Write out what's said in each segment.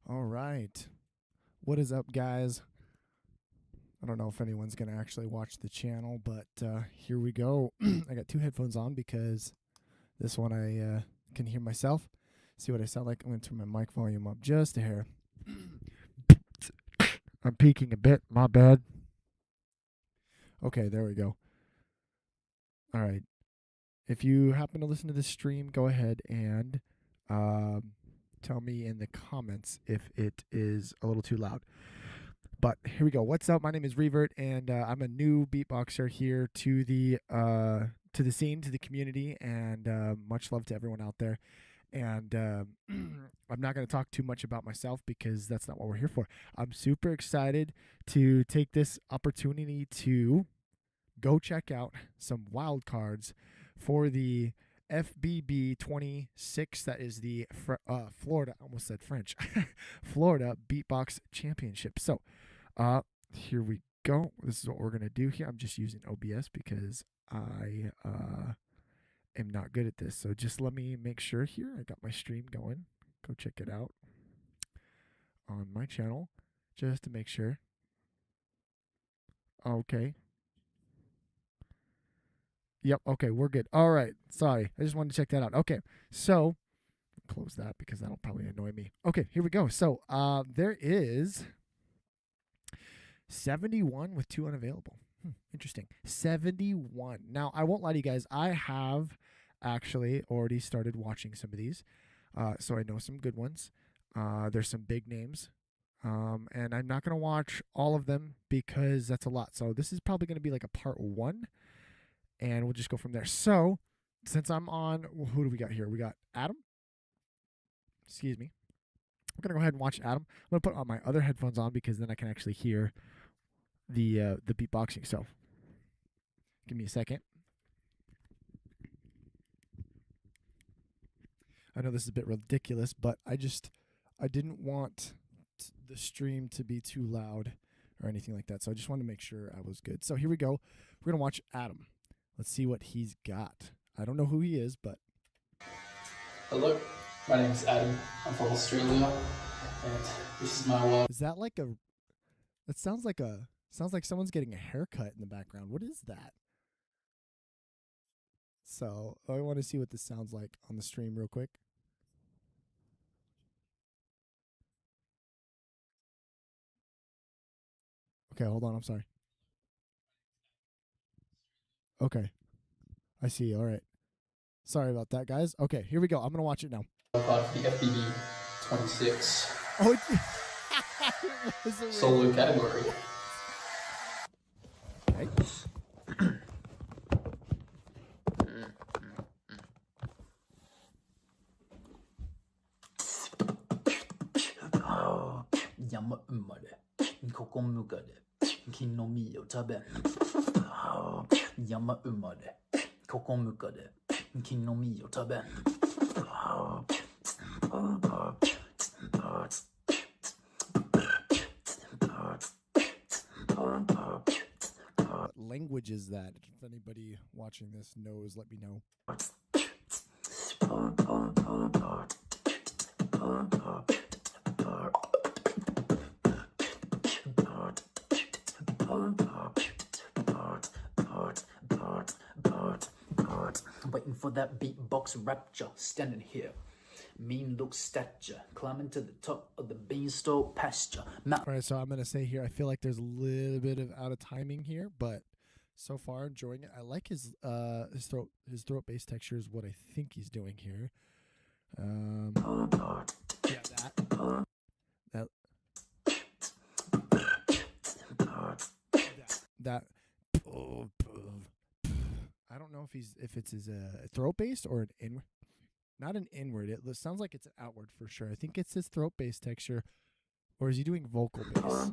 All right. What is up, guys? I don't know if anyone's going to actually watch the channel, but here we go. I got two headphones on because this one I can hear myself. See what I sound like? I'm going to turn my mic volume up just a hair. I'm peaking a bit. My bad. Okay, there we go. All right. If you happen to listen to this stream, go ahead and tell me in the comments if it is a little too loud. But here we go. What's up? My name is Revert, and I'm a new beatboxer here to the scene, to the community, and much love to everyone out there. And I'm not going to talk too much about myself because that's not what we're here for. I'm super excited to take this opportunity to go check out some wildcards for the FBB26. That is the Florida, I almost said French, Florida BeatBox Championship. So here we go. This is what we're going to do here. I'm just using OBS because I am not good at this. So just let me make sure here. I got my stream going. Go check it out on my channel just to make sure. Okay. Yep. Okay, we're good. All right. Sorry. I just wanted to check that out. Okay. So close that because that'll probably annoy me. Okay, here we go. So there is 71 with 2 unavailable. Interesting. 71. Now, I won't lie to you guys. I have actually already started watching some of these. So I know some good ones. There's some big names. And I'm not going to watch all of them because that's a lot. So this is probably going to be like a part 1. And we'll just go from there. So since I'm on, who do we got here? We got Adam. Excuse me. I'm going to go ahead and watch Adam. I'm going to put on my other headphones on because then I can actually hear the beatboxing. So give me a second. I know this is a bit ridiculous, but I didn't want the stream to be too loud or anything like that. So I just wanted to make sure I was good. So here we go. We're going to watch Adam. Let's see what he's got. I don't know who he is, but... Hello, my name is Adam. I'm from Australia, and this is my wild... Is that like a... That sounds like a... Sounds like someone's getting a haircut in the background. What is that? So, I want to see what this sounds like on the stream real quick. Okay, hold on. I'm sorry. Okay. I see. All right. Sorry about that, guys. Okay, here we go. I'm going to watch it now. Wildcard for the FBB26 Oh, solo category. Okay. Yama umade, kokomugade, kinomiyo tabe. Yama umade, kokomugade, kinomiyo tabe. What language is that? If anybody watching this knows, let me know. Waiting for that beatbox rapture, standing here. Mean look stature, climbing to the top of the beanstalk pasture. All right, so I'm going to say here, I feel like there's a little bit of out of timing here, but so far enjoying it. I like his throat bass texture is what I think he's doing here. Yeah, that I don't know if it's his throat bass or an inward. Not an inward. It sounds like it's an outward for sure. I think it's his throat bass texture, or is he doing vocal bass?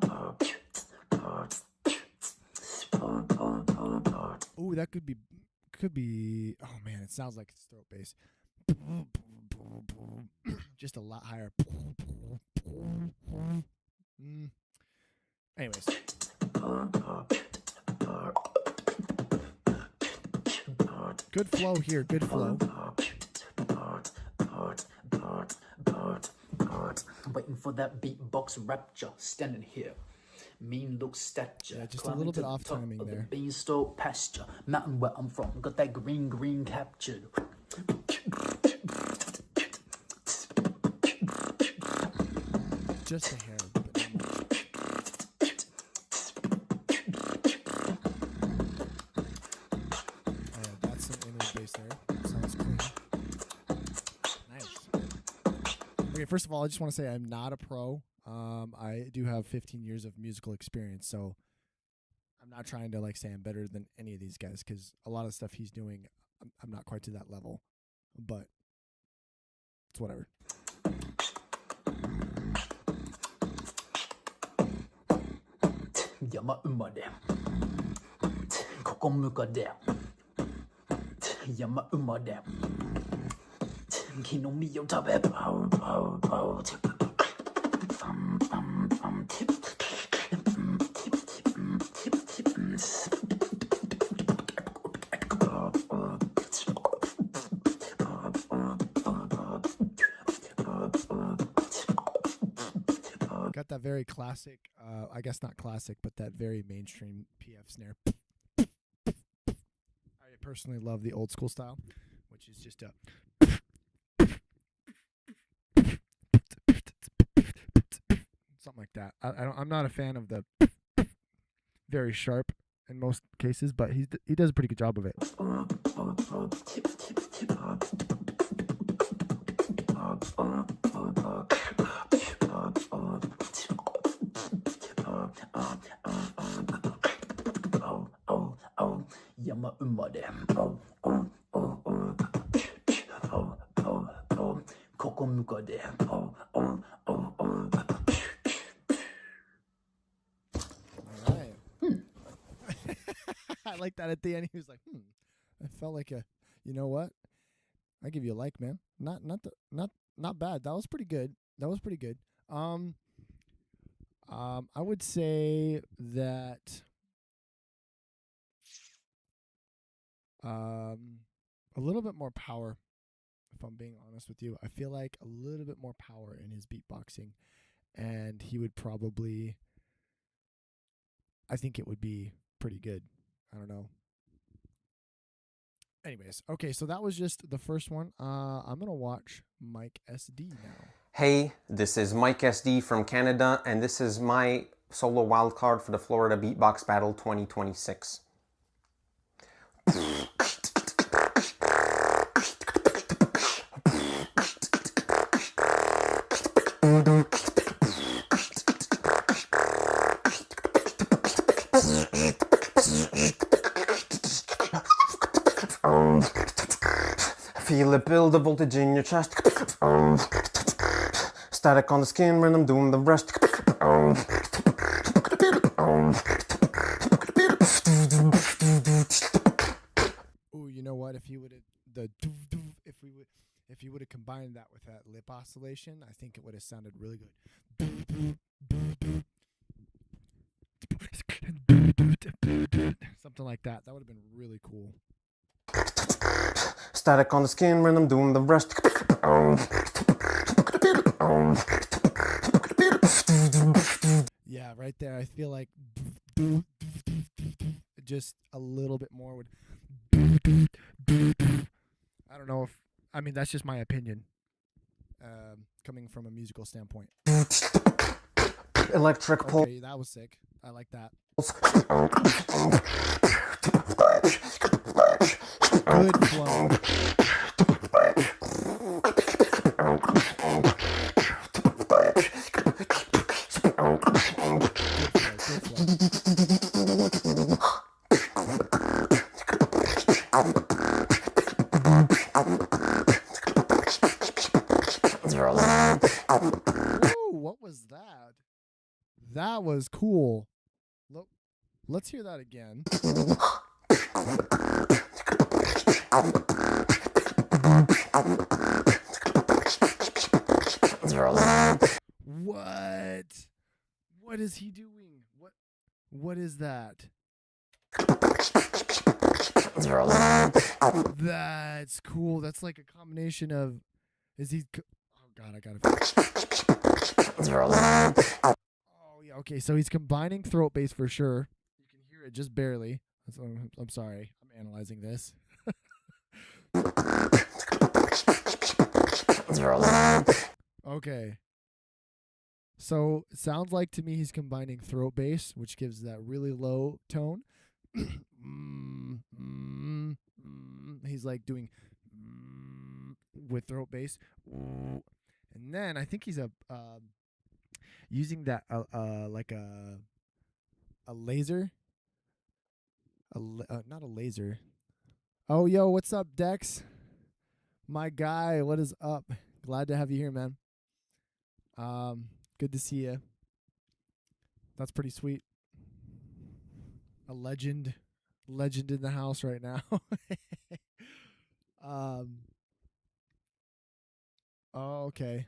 Oh, that could be. Oh man, it sounds like it's throat bass. Just a lot higher. Anyways. Good flow here. Good flow. Waiting for that beatbox rapture, standing here. Mean look stature, Yeah, just a climbing little to bit the off top timing of there. the beanstalk pasture. Mountain where I'm from, got that green captured. Just a hair, but not much. That's some inward bass there. Sounds clean. Nice. Okay, first of all, I just want to say I'm not a pro. I do have 15 years of musical experience, so I'm not trying to like say I'm better than any of these guys because a lot of stuff he's doing, I'm not quite to that level, but it's whatever. Yama umade, kokomukade. Yama umade, kino mio tabe pow pow pow. Fum fum fum tip. Got that very classic, I guess not classic, but that very mainstream PF snare. I personally love the old school style, which is just a something like that. I'm not a fan of the very sharp in most cases, but he does a pretty good job of it. Yama umade, kokomukade. All right. I like that at the end. He was like, I felt like you know what? I give you a like, man. Not bad. That was pretty good. I would say that a little bit more power, if I'm being honest with you. I feel like a little bit more power in his beatboxing, and he would probably, I think it would be pretty good. I don't know. Anyways, okay, so that was just the first one. I'm going to watch Mike SD now. Hey, this is Mike SD from Canada, and this is my solo wildcard for the Florida BeatBox Battle 2026. Feel it build the voltage in your chest. Static on the skin when I'm doing the rest. Ooh, you know what? If you would have if you would have combined that with that lip oscillation, I think it would have sounded really good. Something like that. That would have been really cool. Static on the skin when I'm doing the rest. Yeah, right there. I feel like just a little bit more would. I don't know if. I mean, that's just my opinion. Coming from a musical standpoint. Electric pulse. Okay, that was sick. I like that. Good flow. Ooh, what was that? That was cool. Look, let's hear that again. What? What is he doing? What is that? That's cool. That's like a combination of. Is he? Oh God, I gotta. Oh, yeah. Okay, so he's combining throat bass for sure. You can hear it just barely. I'm sorry. I'm analyzing this. Okay. So it sounds like to me he's combining throat bass, which gives that really low tone. He's like doing with throat bass, and then I think he's using that like a laser, not a laser. Oh, yo, what's up, Dex? My guy, what is up? Glad to have you here, man. Good to see you. That's pretty sweet. A legend in the house right now. Oh, okay.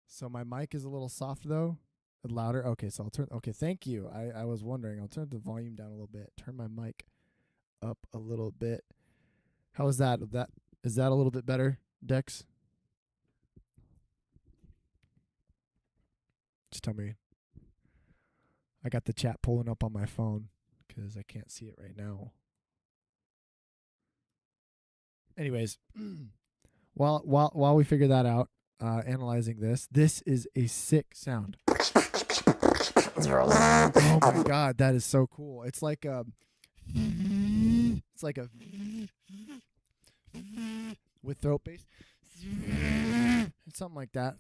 So my mic is a little soft though. Louder. Okay, so I'll turn. Okay, thank you. I was wondering. I'll turn the volume down a little bit. Turn my mic up a little bit. How is that? Is that a little bit better, Dex? Just tell me. I got the chat pulling up on my phone because I can't see it right now. Anyways, while we figure that out, analyzing this is a sick sound. Oh my god, that is so cool. It's like a with throat bass. It's something like that.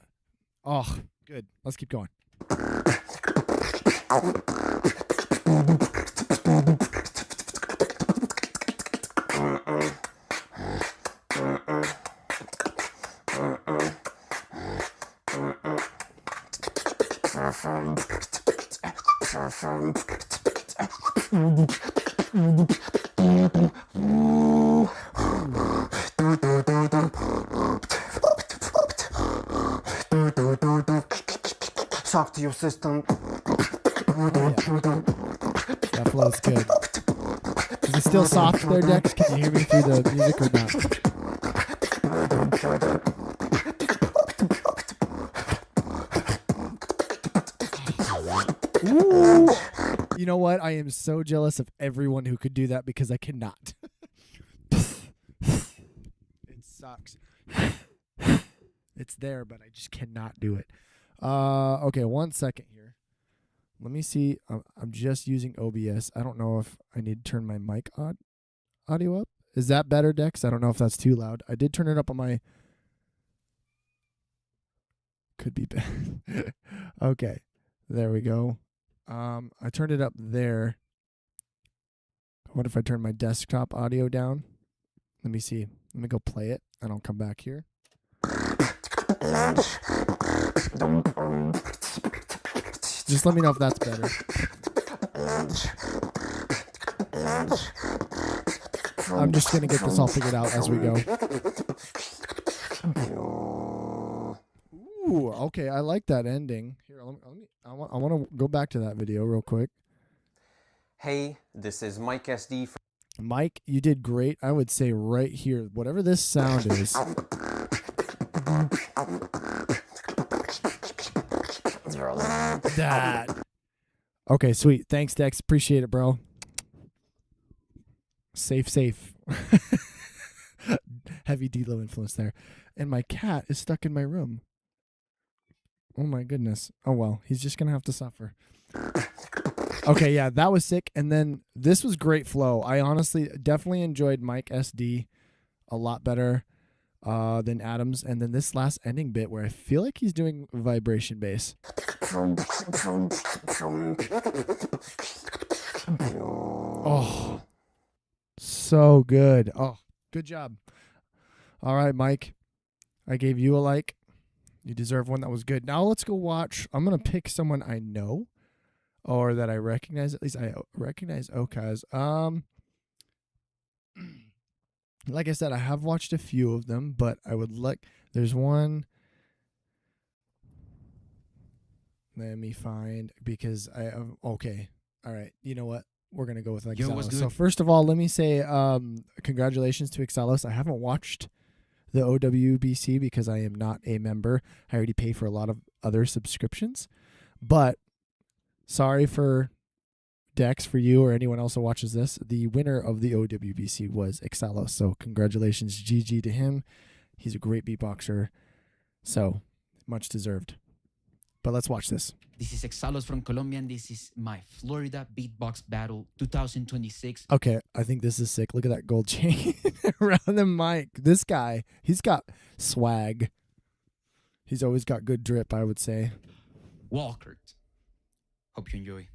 Oh, good. Let's keep going. Talk to your system. That flow's good. Is it still soft there, Dex? Can you hear me through the music or not? Ooh. You know what? I am so jealous of everyone who could do that because I cannot. It sucks. It's there, but I just cannot do it. Okay, 1 second here. Let me see. I'm just using OBS. I don't know if I need to turn my mic audio up. Is that better, Dex? I don't know if that's too loud. I did turn it up on my... Could be bad. Okay, there we go. I turned it up there. What if I turn my desktop audio down? Let me see. Let me go play it, and I'll come back here. Just let me know if that's better. I'm just going to get this all figured out as we go. Ooh, okay, I like that ending. Here, I want to go back to that video real quick. Hey, this is Mike SD. Mike, you did great. I would say right here, whatever this sound is. That. Okay, sweet. Thanks, Dex. Appreciate it, bro. Safe. Heavy D-Lo influence there. And my cat is stuck in my room. Oh my goodness. Oh well, he's just going to have to suffer. Okay, yeah, that was sick. And then this was great flow. I honestly definitely enjoyed Mike SD a lot better than Adams. And then this last ending bit where I feel like he's doing vibration bass. Oh, so good. Oh, good job. All right, Mike. I gave you a like. You deserve one that was good. Now let's go watch. I'm going to pick someone I know or that I recognize. At least I recognize Okaz. Like I said, I have watched a few of them, but I would like... There's one... Let me find... Because I... Okay. All right. You know what? We're going to go with Exalos. So first of all, let me say congratulations to Exalos. I haven't watched the OWBC because I am not a member. I already pay for a lot of other subscriptions. But sorry for Dex, for you or anyone else who watches this. The winner of the OWBC was Exalos. So congratulations, GG to him. He's a great beatboxer. So much deserved. But let's watch this. This is Exalos from Colombia, and this is my Florida Beatbox Battle 2026. Okay, I think this is sick. Look at that gold chain around the mic. This guy, he's got swag. He's always got good drip, I would say. Wildcard. Hope you enjoy.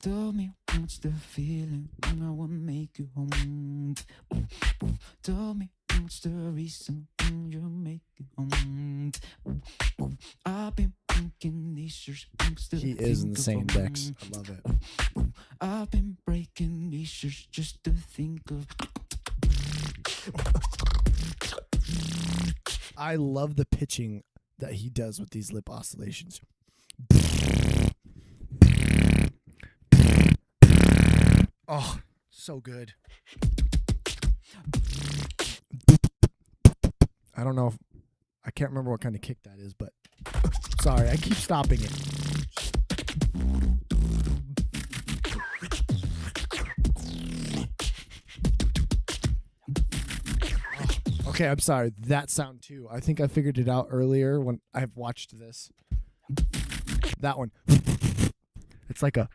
Tell me what's the feeling when I wanna make you home. Tell me what's the reason when you make it home. I've been thinking these years. He is insane, Dex. I love it. I've been breaking these years just to think of. I love the pitching that he does with these lip oscillations. Oh, so good. I don't know if I can't remember what kind of kick that is, but sorry, I keep stopping it. Okay, I'm sorry. That sound too. I think I figured it out earlier when I've watched this. That one. It's like a.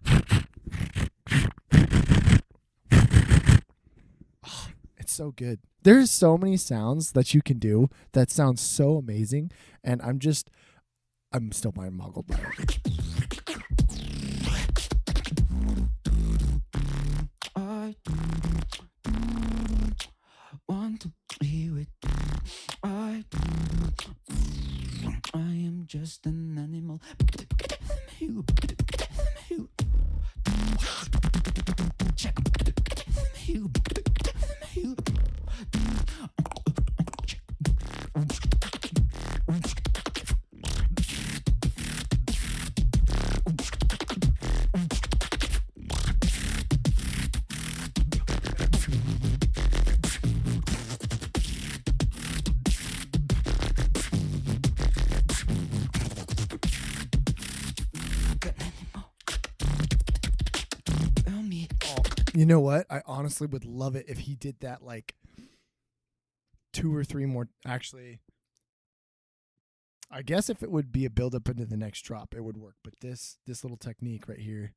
Oh, it's so good. There's so many sounds that you can do that sounds so amazing, and I'm still mind-boggled by it. I want to be with you. I am just an animal. You know what? I honestly would love it if he did that like 2 or 3 more. Actually, I guess if it would be a build up into the next drop, it would work. But this little technique right here,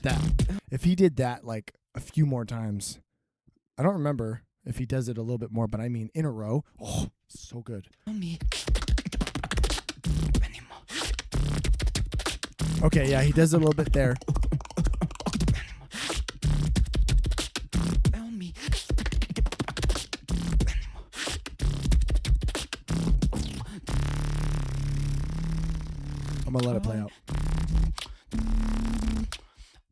that if he did that like a few more times, I don't remember if he does it a little bit more, but I mean in a row. Oh, so good. Okay, yeah, he does it a little bit there. I'm gonna let it play out.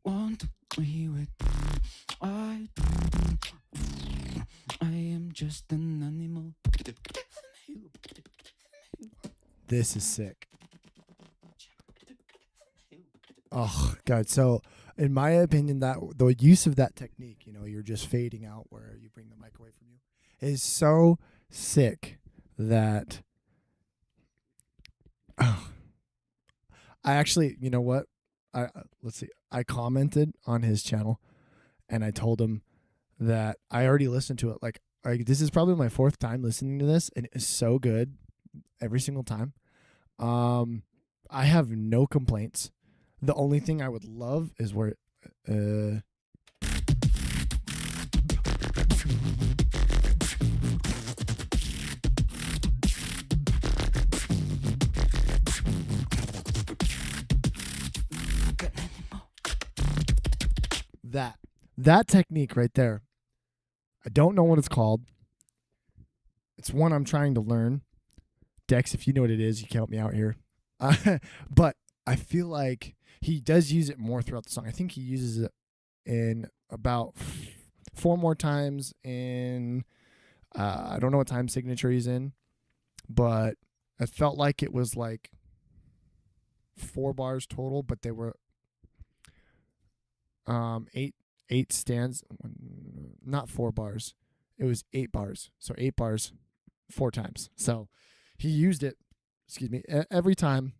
Want to be with I am just an animal. This is sick. Oh God! So, in my opinion, that the use of that technique, you're just fading out where you bring the mic away from you, is so sick that. Oh, I actually, you know what? Let's see. I commented on his channel, and I told him that I already listened to it. Like this is probably my 4th time listening to this, and it's so good every single time. I have no complaints. The only thing I would love is where, that technique right there. I don't know what it's called. It's one I'm trying to learn. Dex, if you know what it is, you can help me out here. But I feel like he does use it more throughout the song. I think he uses it in about 4 more times in, I don't know what time signature he's in, but I felt like it was like 4 bars total, but they were eight stands, not 4 bars. It was 8 bars. So 8 bars 4 times. So he used it, every time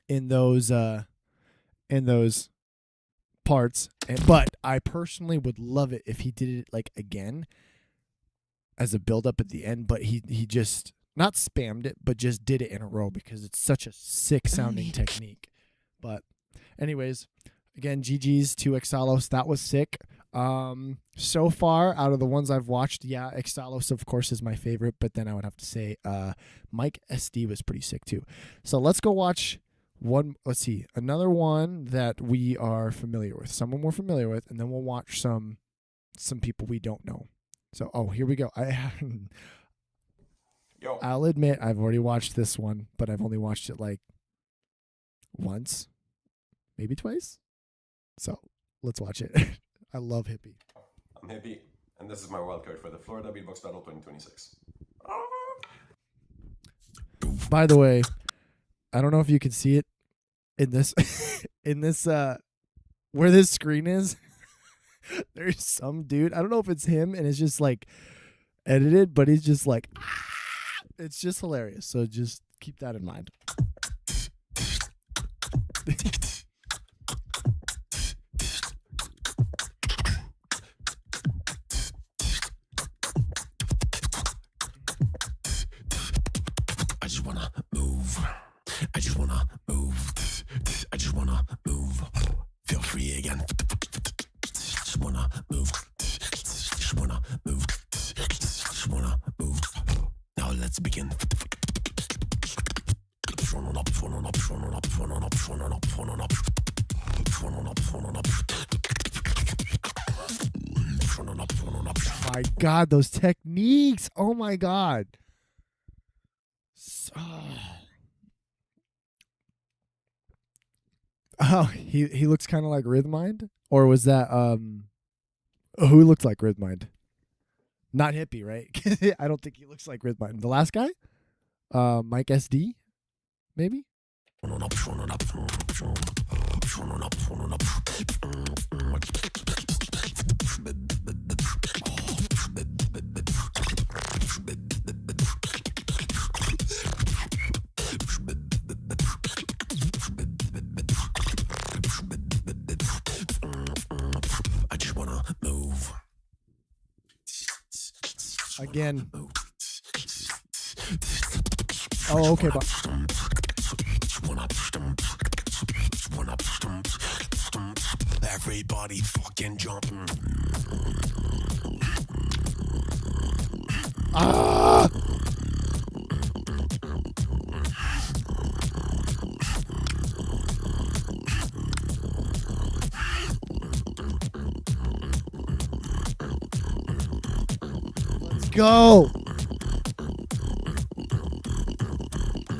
in those parts. But I personally would love it if he did it like again as a build up at the end, but he just not spammed it, but just did it in a row because it's such a sick sounding technique. But anyways, again, GG's to Exalos. That was sick. So far out of the ones I've watched, yeah, Exalos of course is my favorite, but then I would have to say Mike SD was pretty sick too. So let's go watch another one that we are familiar with, someone we're familiar with, and then we'll watch some people we don't know. So here we go. I'll admit I've already watched this one, but I've only watched it like once, maybe twice. So let's watch it. I love Hippie. I'm Hippie, and this is my wildcard for the Florida BeatBox Battle 2026. By the way, I don't know if you can see it in this where this screen is. There's some dude. I don't know if it's him and it's just like edited, but he's just like, it's just hilarious. So just keep that in mind. I just wanna move. I just wanna move. I just wanna move. Feel free again. Just wanna move. Just wanna move. Just wanna move. Now let's begin. My God, those techniques. Oh my God. Oh, he looks kind of like Rhythmind, or was that who looked like Rhythmind? Not Hippie, right? I don't think he looks like Rhythmind. The last guy, Mike SD, maybe. Again. Oh, okay. Everybody fucking jumping. Ah! Let's go.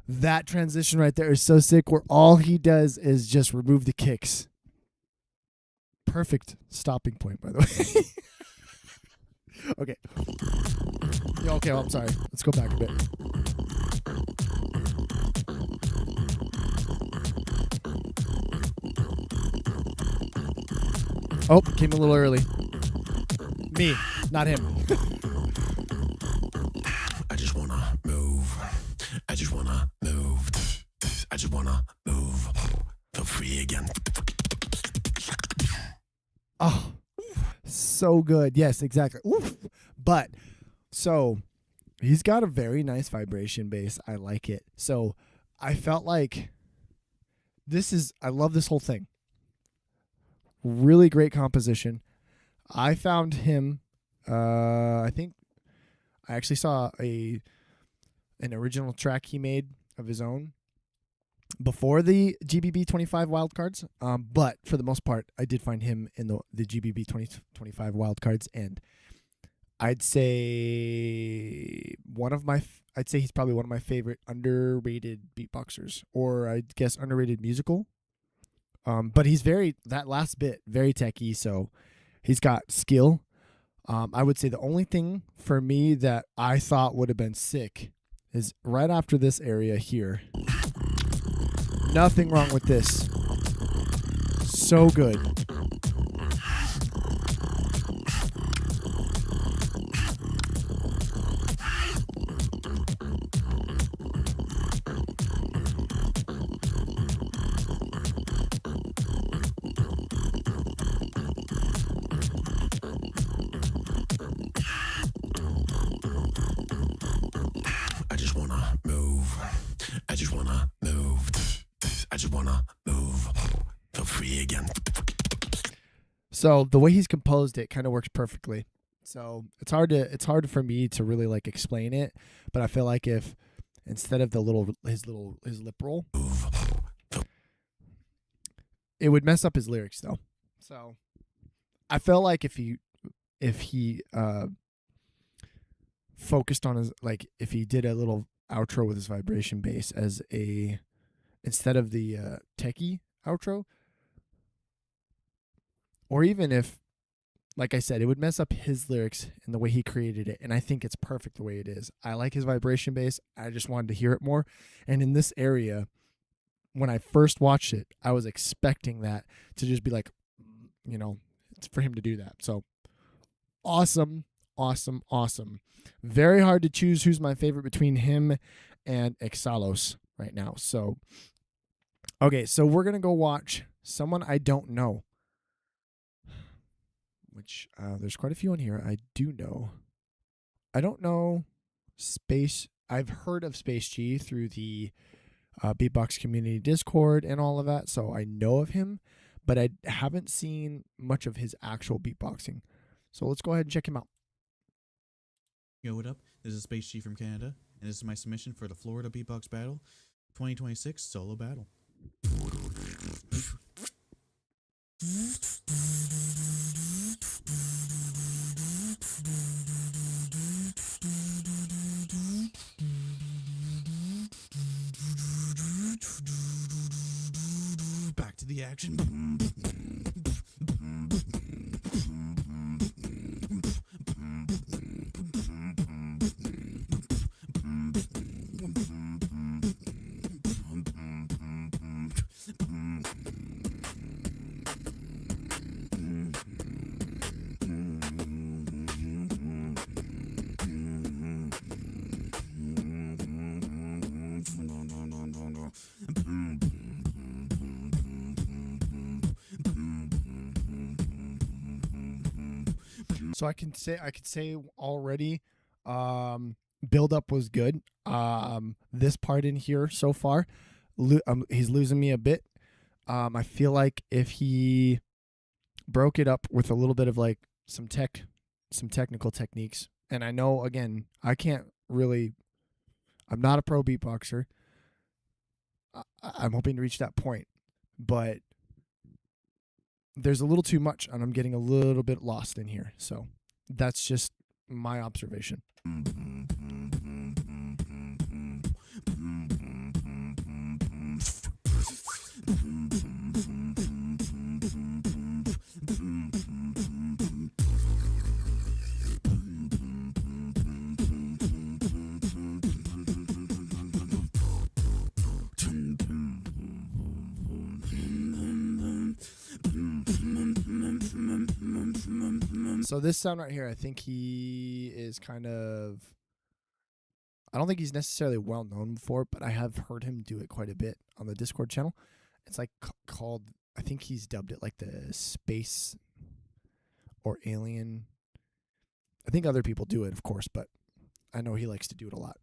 That transition right there is so sick, where all he does is just remove the kicks. Perfect stopping point, by the way. Okay. Yeah, okay, well, I'm sorry. Let's go back a bit. Oh, came a little early. Me, not him. I just wanna move. I just wanna move. I just wanna move. Feel free again. Oh, so good. Yes, exactly. Oof. But so he's got a very nice vibration bass. I like it. So I felt like I love this whole thing. Really great composition. I found him, I think I actually saw an original track he made of his own before the GBB25 wildcards. But for the most part, I did find him in the GBB2025 wildcards, and I'd say he's probably one of my favorite underrated beatboxers, or I guess underrated musical. But he's that last bit, very techy, so he's got skill. I would say the only thing for me that I thought would have been sick is right after this area here. Nothing wrong with this. So good. I just wanna move. I just wanna move. I just wanna move. Feel free again. So the way he's composed it kind of works perfectly. So it's hard for me to really like explain it, but I feel like if instead of his lip roll, it would mess up his lyrics though. So I felt like if he focused on his, like if he did a little outro with his vibration bass as a instead of the techie outro, or even if, like I said, it would mess up his lyrics and the way he created it, and I think it's perfect the way it is. I like his vibration bass. I just wanted to hear it more, and in this area, when I first watched it, I was expecting that to just be like, you know, it's for him to do that. So awesome, awesome, awesome. Very hard to choose who's my favorite between him and Exalos right now. So, okay, so we're going to go watch someone I don't know, which there's quite a few on here I do know. I don't know Space. I've heard of Space G through the Beatbox community Discord and all of that, so I know of him, but I haven't seen much of his actual beatboxing. So let's go ahead and check him out. Yo, what up? This is Space G from Canada, and this is my submission for the Florida BeatBox Battle 2026 solo battle. Back to the action. So I could say already, build up was good. This part in here so far, he's losing me a bit. I feel like if he broke it up with a little bit of like some technical techniques, and I know again I'm not a pro beatboxer. I'm hoping to reach that point, but there's a little too much and I'm getting a little bit lost in here. So that's just my observation. So this sound right here, I think he is I don't think he's necessarily well known for, but I have heard him do it quite a bit on the Discord channel. It's like called, I think he's dubbed it like the space or alien. I think other people do it, of course, but I know he likes to do it a lot.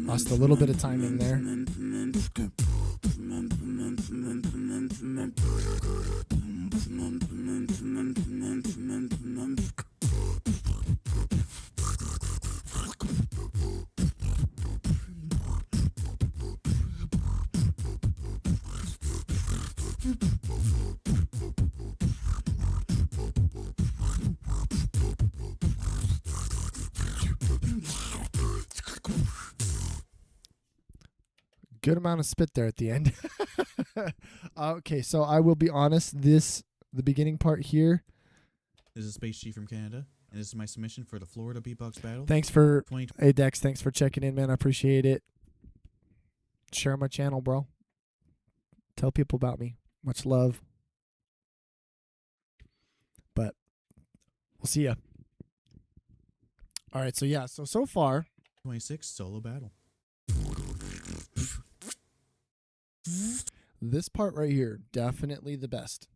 Lost a little bit of timing there. Good amount of spit there at the end. Okay, so I will be honest. The beginning part here. This is Space G from Canada, and this is my submission for the Florida Beatbox Battle. Thanks for 20. Hey Dex, thanks for checking in, man. I appreciate it. Share my channel, bro. Tell people about me. Much love. But we'll see ya. All right, so yeah, so far 26 solo battle. this part right here, definitely the best.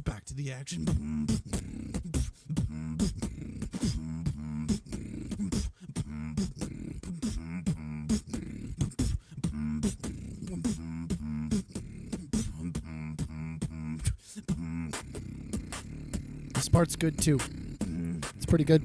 Back to the action. This part's good too. It's pretty good.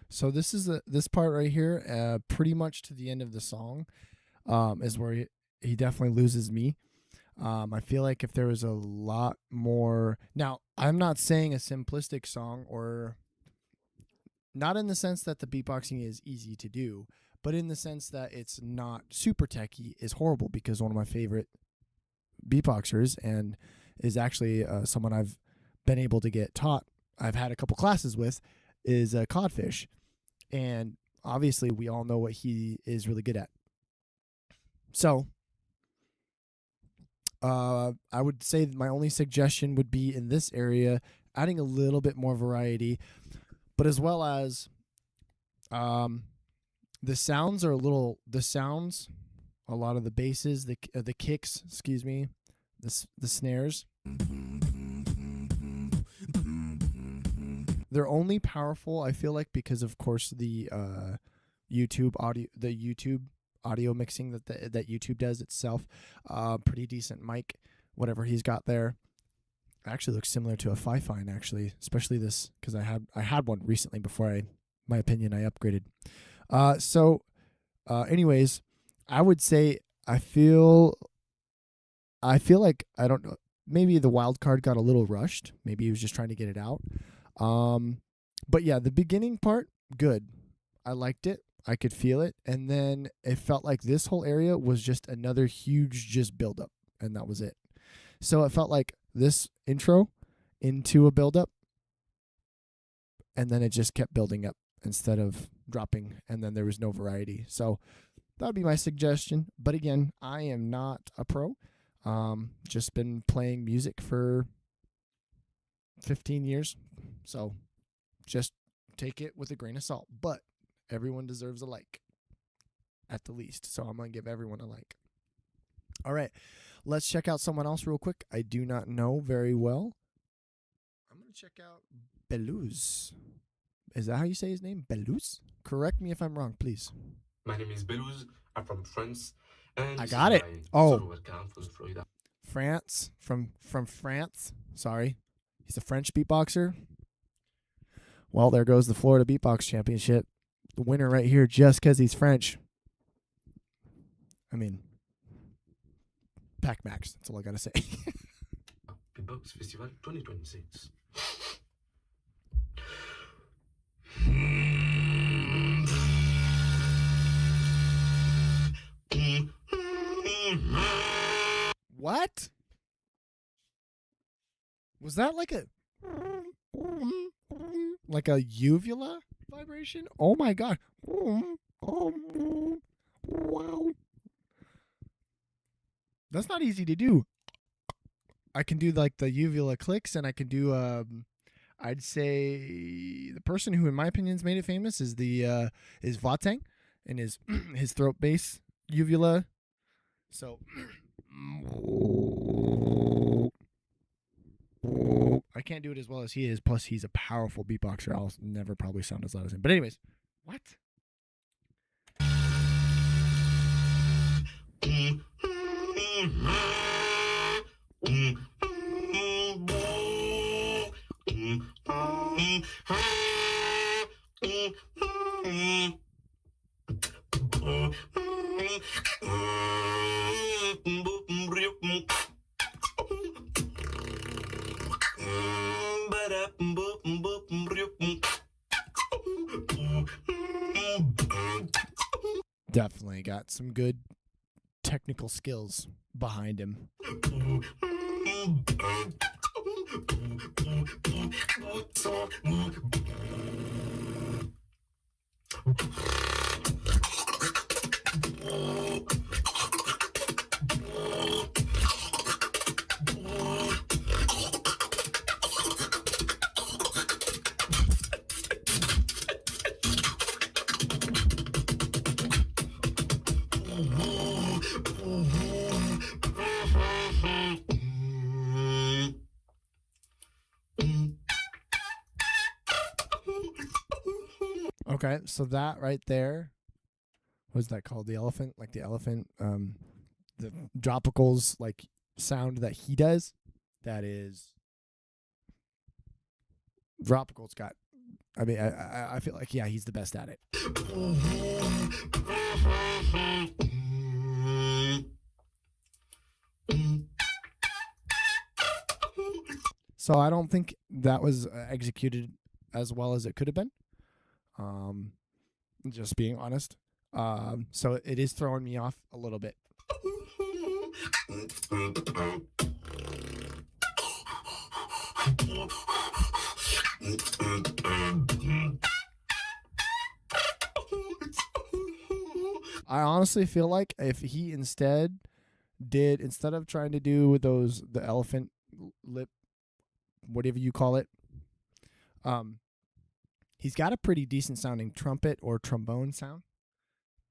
So this is this part right here, pretty much to the end of the song, is where he definitely loses me. I feel like if there was a lot more. Now, I'm not saying a simplistic song, or not in the sense that the beatboxing is easy to do, but in the sense that it's not super techy is horrible, because one of my favorite beatboxers, and is actually someone I've been able to get taught, I've had a couple classes with, is Codfish. And obviously we all know what he is really good at. So I would say that my only suggestion would be in this area, adding a little bit more variety, but as well as the sounds, a lot of the basses, the kicks, excuse me, the snares. They're only powerful, I feel like, because of course the YouTube audio mixing that YouTube does itself. Pretty decent mic, whatever he's got there. Actually looks similar to a Fi-Fine, actually, especially this, because I had one recently before my opinion I upgraded. Anyways, I would say I feel like, I don't know, maybe the Wildcard got a little rushed. Maybe he was just trying to get it out. But yeah, the beginning part, good. I liked it. I could feel it. And then it felt like this whole area was just another huge just build up, and that was it. So it felt like this intro into a build up, and then it just kept building up instead of dropping, and then there was no variety. So that would be my suggestion. But again, I am not a pro. Just been playing music for 15 years. So just take it with a grain of salt. But everyone deserves a like, at the least. So I'm going to give everyone a like. All right. Let's check out someone else real quick. I do not know very well. I'm going to check out Belouz. Is that how you say his name? Belouz? Correct me if I'm wrong, please. My name is Belouz. I'm from France. And I got it. my Oh. solo account for Florida. France. From France. Sorry. He's a French beatboxer. Well, there goes the Florida Beatbox Championship. The winner right here just because he's French. I mean, Pac Max. That's all I got to say. Beatbox Festival 2026. What? Was that like a uvula vibration? Oh my god. Wow. That's not easy to do. I can do like the uvula clicks, and I can do I'd say the person who in my opinion's made it famous is is Vatang, and his his throat bass uvula. So I can't do it as well as he is. Plus, he's a powerful beatboxer. I'll never probably sound as loud as him. But anyways, what? got some good technical skills behind him. Okay, so that right there, what's that called? The elephant, like the elephant, the dropicals like sound that he does. That is, dropicals got. I mean, I feel like he's the best at it. So I don't think that was executed as well as it could have been. Just being honest. So it is throwing me off a little bit. I honestly feel like if he instead of trying to do the elephant lip, whatever you call it, he's got a pretty decent sounding trumpet or trombone sound.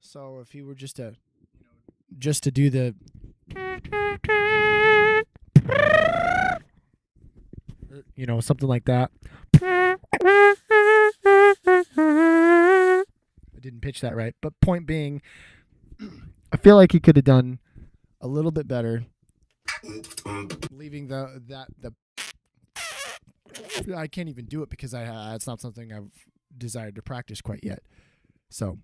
So if he were just to do the something like that. I didn't pitch that right, but point being, I feel like he could have done a little bit better leaving the I can't even do it because it's not something I've desired to practice quite yet. So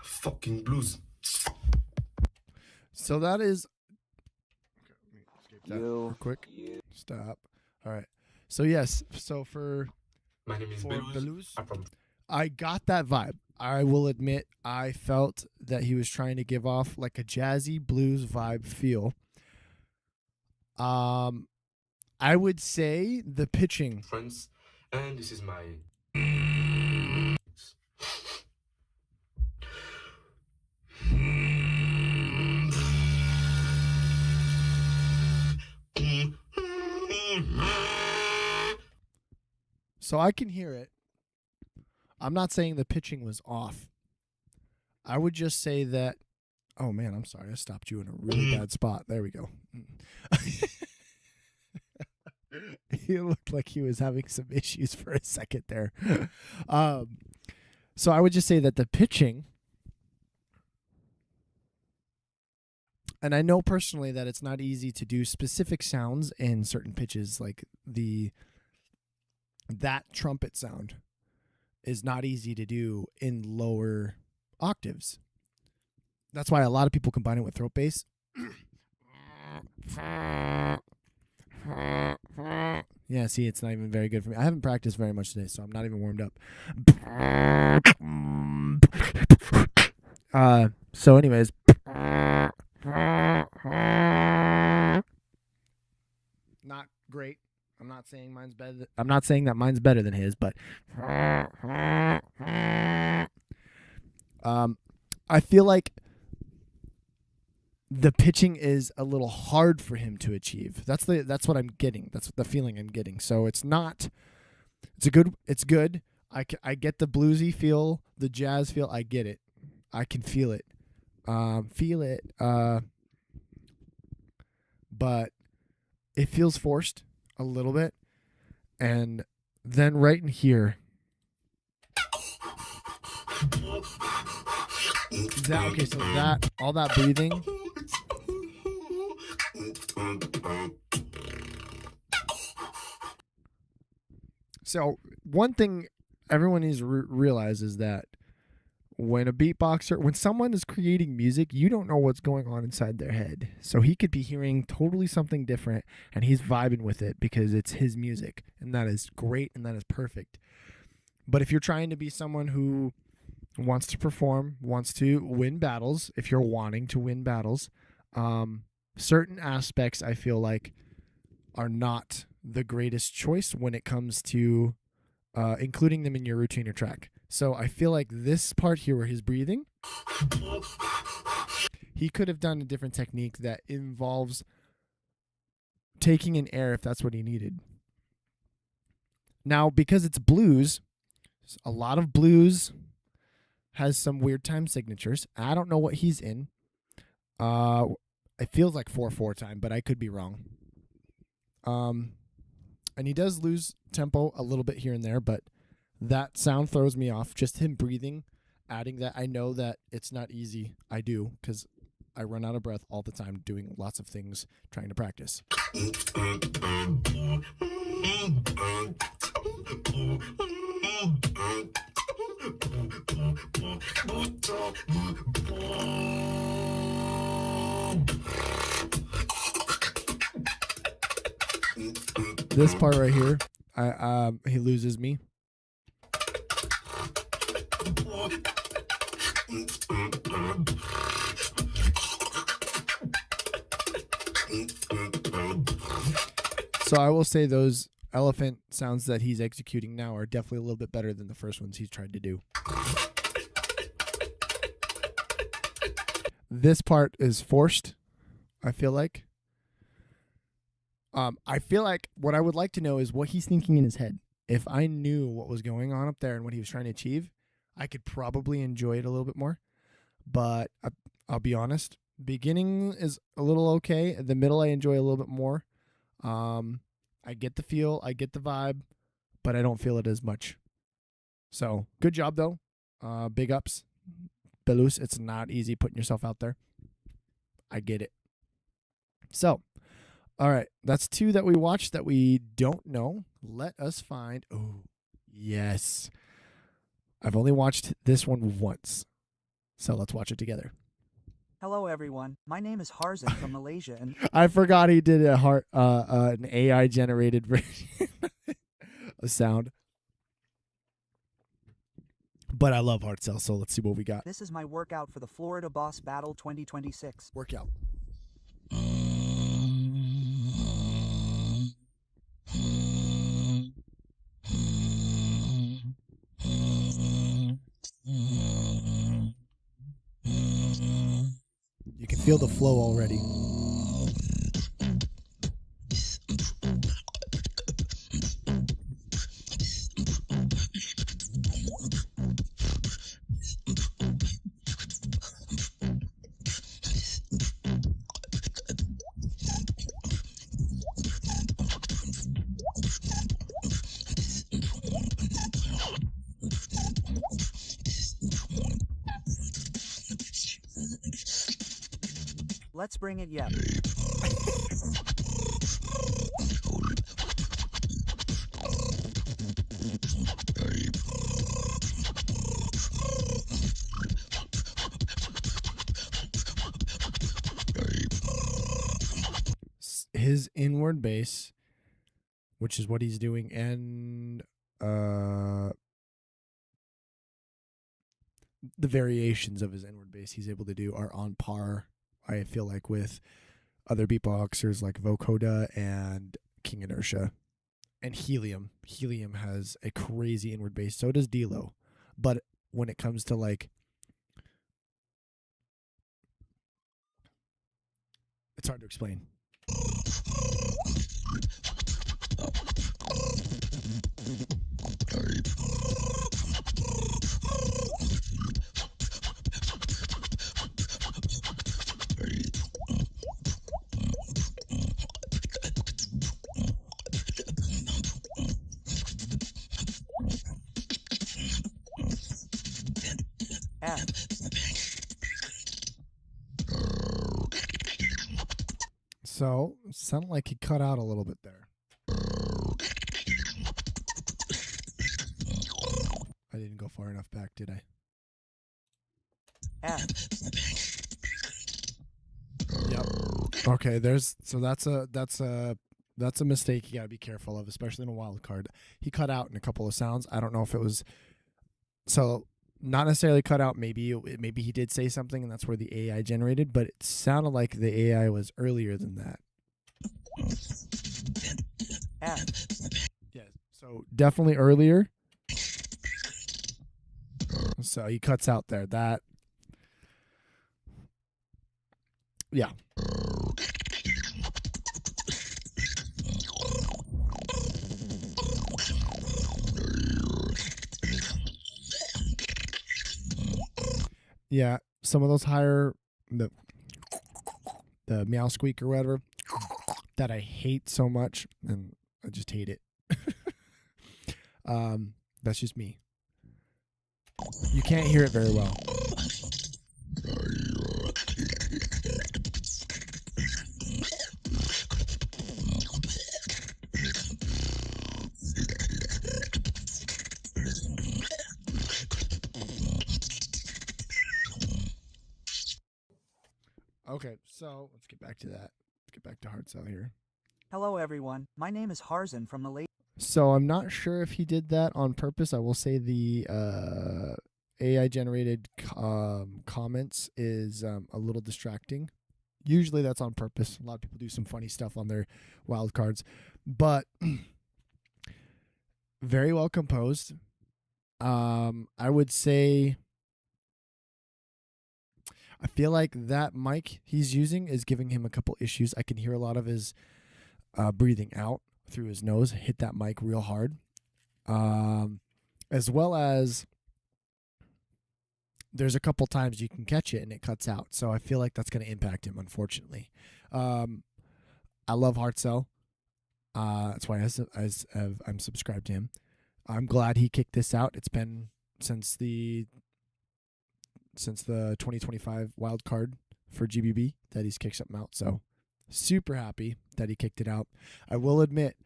fucking blues. So that is. Okay, real quick. Stop. All right. So yes. So for My name is Belus, I'm from I got that vibe. I will admit, I felt that he was trying to give off like a jazzy blues vibe feel. I would say the pitching. France, and this is my. So I can hear it. I'm not saying the pitching was off. I would just say that. Oh man, I'm sorry. I stopped you in a really bad spot. There we go. He looked like he was having some issues for a second there. So I would just say that the pitching, and I know personally that it's not easy to do specific sounds in certain pitches, like that trumpet sound is not easy to do in lower octaves. That's why a lot of people combine it with throat bass. Yeah, see, it's not even very good for me. I haven't practiced very much today, so I'm not even warmed up. So anyways. Not great. I'm not saying mine's better. I'm not saying that mine's better than his, but I feel like the pitching is a little hard for him to achieve. That's what I'm getting. That's the feeling I'm getting. So it's good. I get the bluesy feel, the jazz feel. I get it. I can feel it. feel it. But it feels forced a little bit. And then right in here, all that breathing. So one thing everyone needs to realize is that when someone is creating music, you don't know what's going on inside their head. So he could be hearing totally something different and he's vibing with it because it's his music, and that is great and that is perfect. But if you're trying to be someone who wants to perform, wants to win battles, if you're wanting to win battles, certain aspects I feel like are not the greatest choice when it comes to including them in your routine or track. So I feel like this part here where he's breathing, he could have done a different technique that involves taking in air if that's what he needed. Now, because it's blues, a lot of blues has some weird time signatures. I don't know what he's in. It feels like 4/4 time, but I could be wrong. And he does lose tempo a little bit here and there, but that sound throws me off. Just him breathing, adding that. I know that it's not easy. I do, because I run out of breath all the time doing lots of things, trying to practice. This part right here, he loses me. So I will say those elephant sounds that he's executing now are definitely a little bit better than the first ones he's tried to do. This part is forced, I feel like. What I would like to know is what he's thinking in his head. If I knew what was going on up there and what he was trying to achieve, I could probably enjoy it a little bit more. But I'll be honest, beginning is a little okay. The middle I enjoy a little bit more. I get the feel, I get the vibe, but I don't feel it as much. So good job though. Big ups. Belus, it's not easy putting yourself out there. I get it. So, all right, that's two that we watched that we don't know. Let us find. Oh, yes. I've only watched this one once. So let's watch it together. Hello everyone, my name is Harzan from Malaysia and I forgot he did an AI generated version of sound. But I love hard sell, so let's see what we got. this is my workout for the Florida Boss Battle 2026. Workout. You can feel the flow already. Let's bring it yet. His inward bass, which is what he's doing, and the variations of his inward bass he's able to do are on par, I feel like, with other beatboxers like Vocoder and King Inertia and Helium. Helium has a crazy inward bass. So does D-Lo. But when it comes to like, it's hard to explain. F. So, it sounded like he cut out a little bit there. I didn't go far enough back, did I? F. Yep. Okay, that's a mistake you gotta be careful of, especially in a wild card. He cut out in a couple of sounds. I don't know if it was not necessarily cut out. Maybe he did say something, and that's where the AI generated. But it sounded like the AI was earlier than that. F. Yeah. So definitely earlier. So he cuts out there. That. Yeah. Yeah, some of those higher, the meow squeak or whatever, that I hate so much, and I just hate it. That's just me. You can't hear it very well. Okay, so let's get back to that. Let's get back to hard sell here. Hello everyone, my name is Harzan from Malaysia. So I'm not sure if he did that on purpose. I will say the AI generated comments is a little distracting. Usually that's on purpose. A lot of people do some funny stuff on their wild cards, but very well composed. I would say I feel like that mic he's using is giving him a couple issues. I can hear a lot of his breathing out through his nose, hit that mic real hard. As well as there's a couple times you can catch it and it cuts out. So I feel like that's going to impact him, unfortunately. I love Hard Sell. That's why I'm subscribed to him. I'm glad he kicked this out. It's been since the 2025 wild card for GBB that he's kicked something out. So super happy that he kicked it out. I will admit,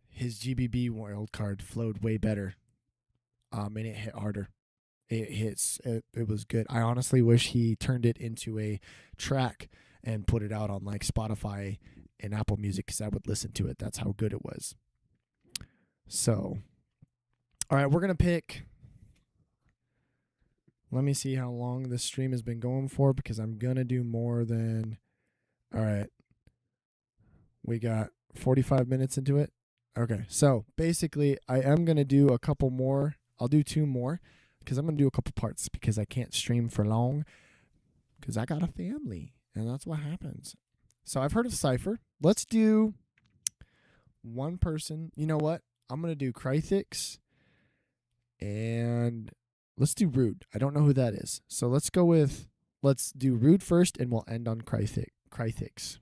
his GBB wild card flowed way better. And it hit harder. It was good. I honestly wish he turned it into a track and put it out on like Spotify and Apple Music, because I would listen to it. That's how good it was. So, all right, we're going to pick. Let me see how long this stream has been going for, because I'm going to do more than. All right. We got 45 minutes into it. Okay. So basically, I am going to do a couple more. I'll do 2 more because I'm going to do a couple parts because I can't stream for long because I got a family and that's what happens. So I've heard of Cypher. Let's do one person. You know what? I'm going to do Crythix and let's do Rude. I don't know who that is. So let's do Rude first and we'll end on Crythix.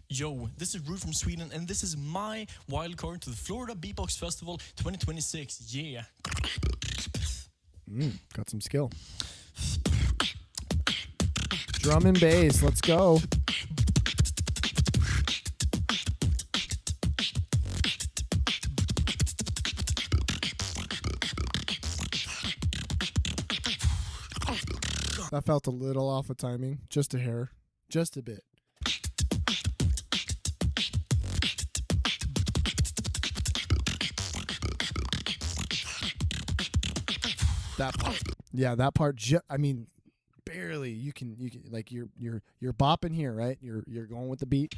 Yo, this is Rude from Sweden, and this is my wildcard to the Florida BeatBox Festival 2026. Yeah. Got some skill. Drum and bass, let's go. That felt a little off of timing, just a hair, just a bit. That part, yeah, that part. I mean, barely. You can like you're bopping here, right? You're going with the beat.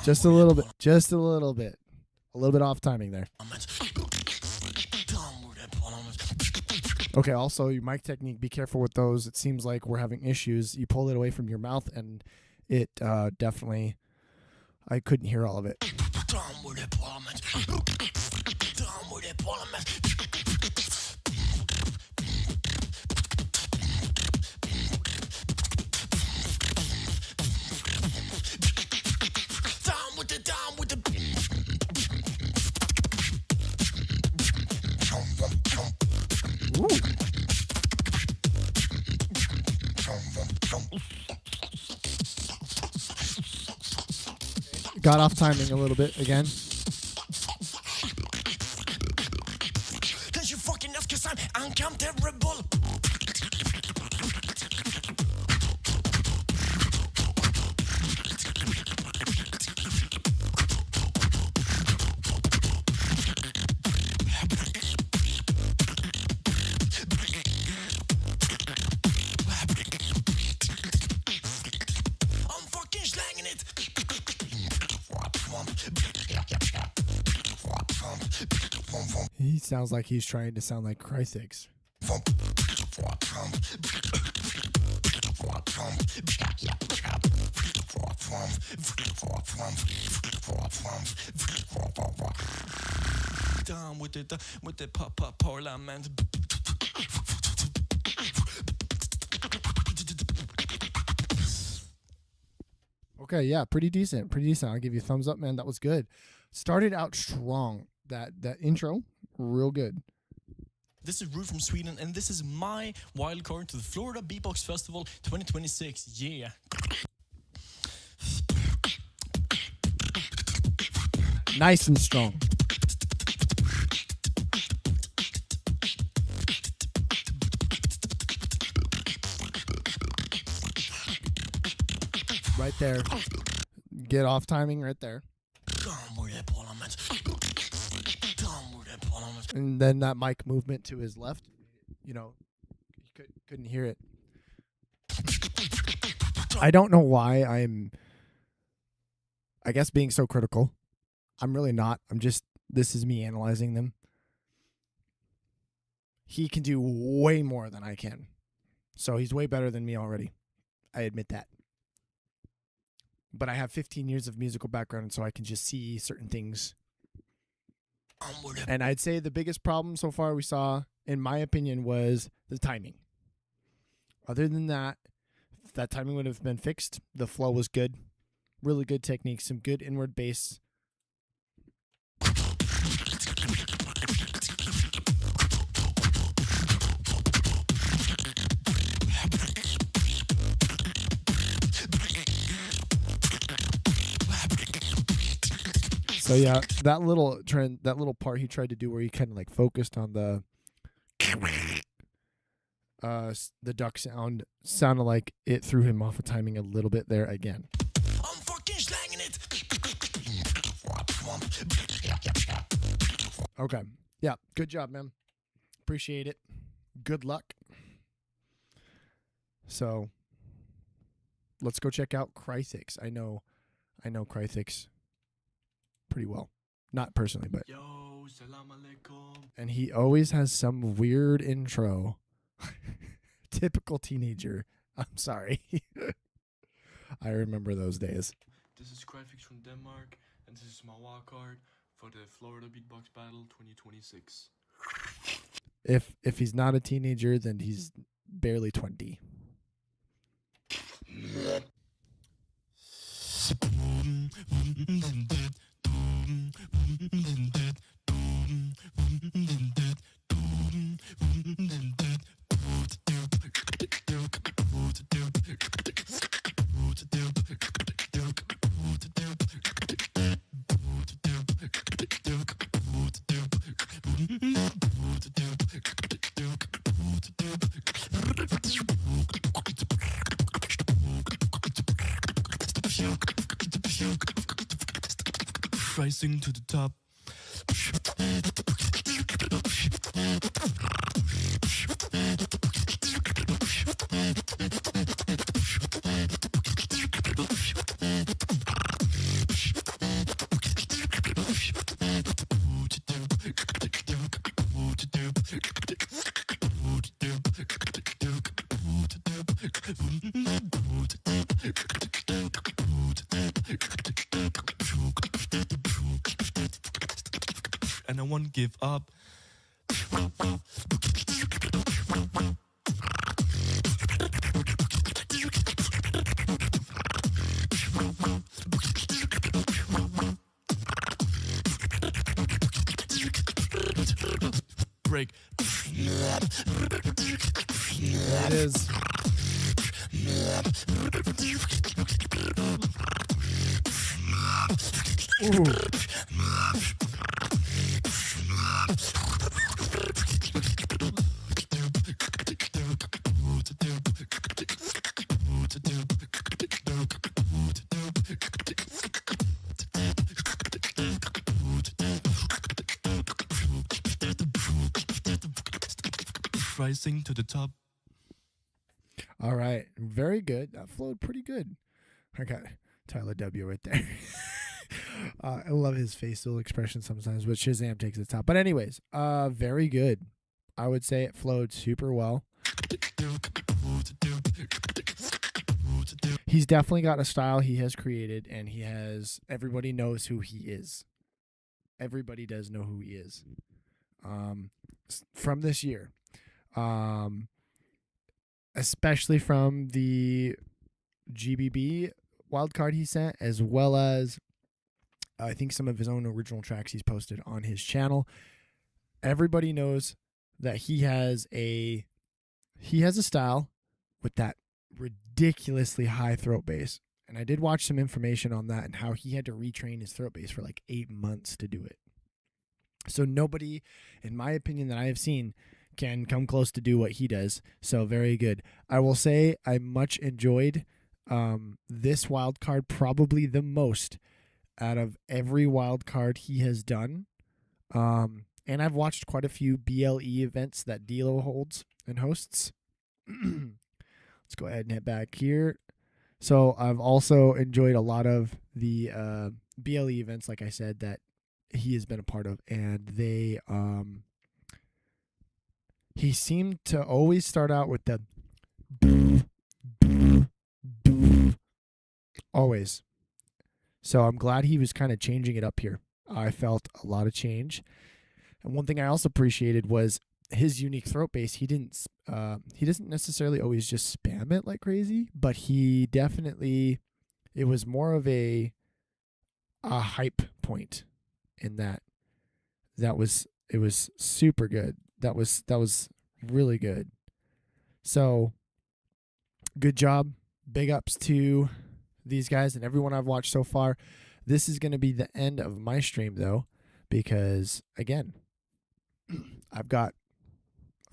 Just a little bit off timing there. Okay, also your mic technique, be careful with those. It seems like we're having issues. You pull it away from your mouth and it definitely, I couldn't hear all of it. Got off timing a little bit again. Cause you fucking nuts, cause I'm uncomfortable. I'm fucking slanging it. He sounds like he's trying to sound like Crythix. Down with the pop parliament. Okay, yeah, pretty decent. Pretty decent. I'll give you a thumbs up, man. That was good. Started out strong. That intro, real good. This is Rude from Sweden, and this is my wildcard to the Florida BeatBox Festival 2026. Yeah. Nice and strong. Right there. Get off timing right there. And then that mic movement to his left, you know, you couldn't hear it. I don't know why I guess being so critical. I'm really not. This is me analyzing them. He can do way more than I can. So he's way better than me already. I admit that. But I have 15 years of musical background, so I can just see certain things. And I'd say the biggest problem so far we saw, in my opinion, was the timing. Other than that, if that timing would have been fixed, the flow was good. Really good technique, some good inward bass. So yeah, that little part he tried to do where he kind of like focused on the duck sound sounded like it threw him off of timing a little bit there again. I'm fucking slanging it. Okay. Yeah, good job, man. Appreciate it. Good luck. So let's go check out Crythix. I know Crythix pretty well. Not personally, but Yo, salam alaikum. and he always has some weird intro. Typical teenager. I'm sorry. I remember those days. This is Cryfix from Denmark, and this is my wildcard for the Florida BeatBox Battle 2026. If he's not a teenager, then he's barely 20. Rising to the top. And I won't give up. Break. There it is. Ooh. Rising to the top. All right. Very good. That flowed pretty good. I got Tyler W right there. I love his facial expression sometimes, but Shazam takes the top. But anyways, very good. I would say it flowed super well. He's definitely got a style he has created, and everybody knows who he is. Everybody does know who he is. From this year. Especially from the GBB wildcard he sent, as well as I think some of his own original tracks he's posted on his channel. Everybody knows that he has a style with that ridiculously high throat bass. And I did watch some information on that and how he had to retrain his throat bass for like 8 months to do it. So nobody, in my opinion, that I have seen can come close to do what he does. So very good. I will say I much enjoyed this wild card probably the most out of every wild card he has done. And I've watched quite a few BLE events that Dilo holds and hosts. Let's go ahead and head back here. So I've also enjoyed a lot of the BLE events, like I said, that he has been a part of, and they he seemed to always start out with the always. So I'm glad he was kind of changing it up here. I felt a lot of change. And one thing I also appreciated was his unique throat bass. He doesn't necessarily always just spam it like crazy, but he definitely, it was more of a hype point in that. It was super good. That was really good. So good job. Big ups to these guys and everyone I've watched so far. This is going to be the end of my stream though, because again, I've got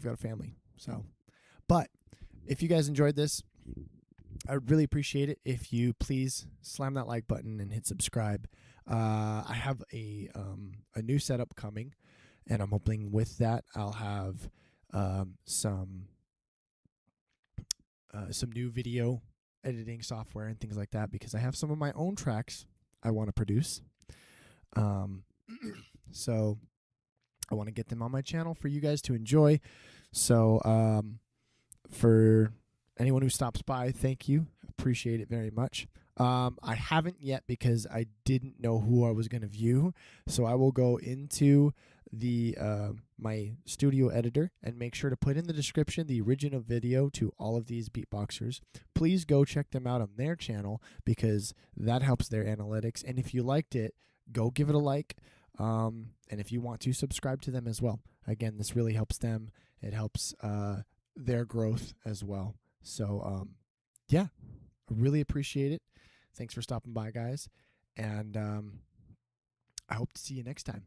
a family. So, but if you guys enjoyed this, I would really appreciate it if you please slam that like button and hit subscribe. I have a new setup coming, and I'm hoping with that I'll have some new video editing software and things like that, because I have some of my own tracks I want to produce. So I want to get them on my channel for you guys to enjoy. So for anyone who stops by, thank you. Appreciate it very much. I haven't yet because I didn't know who I was going to view. So I will go into the my studio editor and make sure to put in the description the original video to all of these beatboxers. Please go check them out on their channel because that helps their analytics. And if you liked it, go give it a like. And if you want to, subscribe to them as well. Again, this really helps them. It helps their growth as well. So yeah, I really appreciate it. Thanks for stopping by, guys. And I hope to see you next time.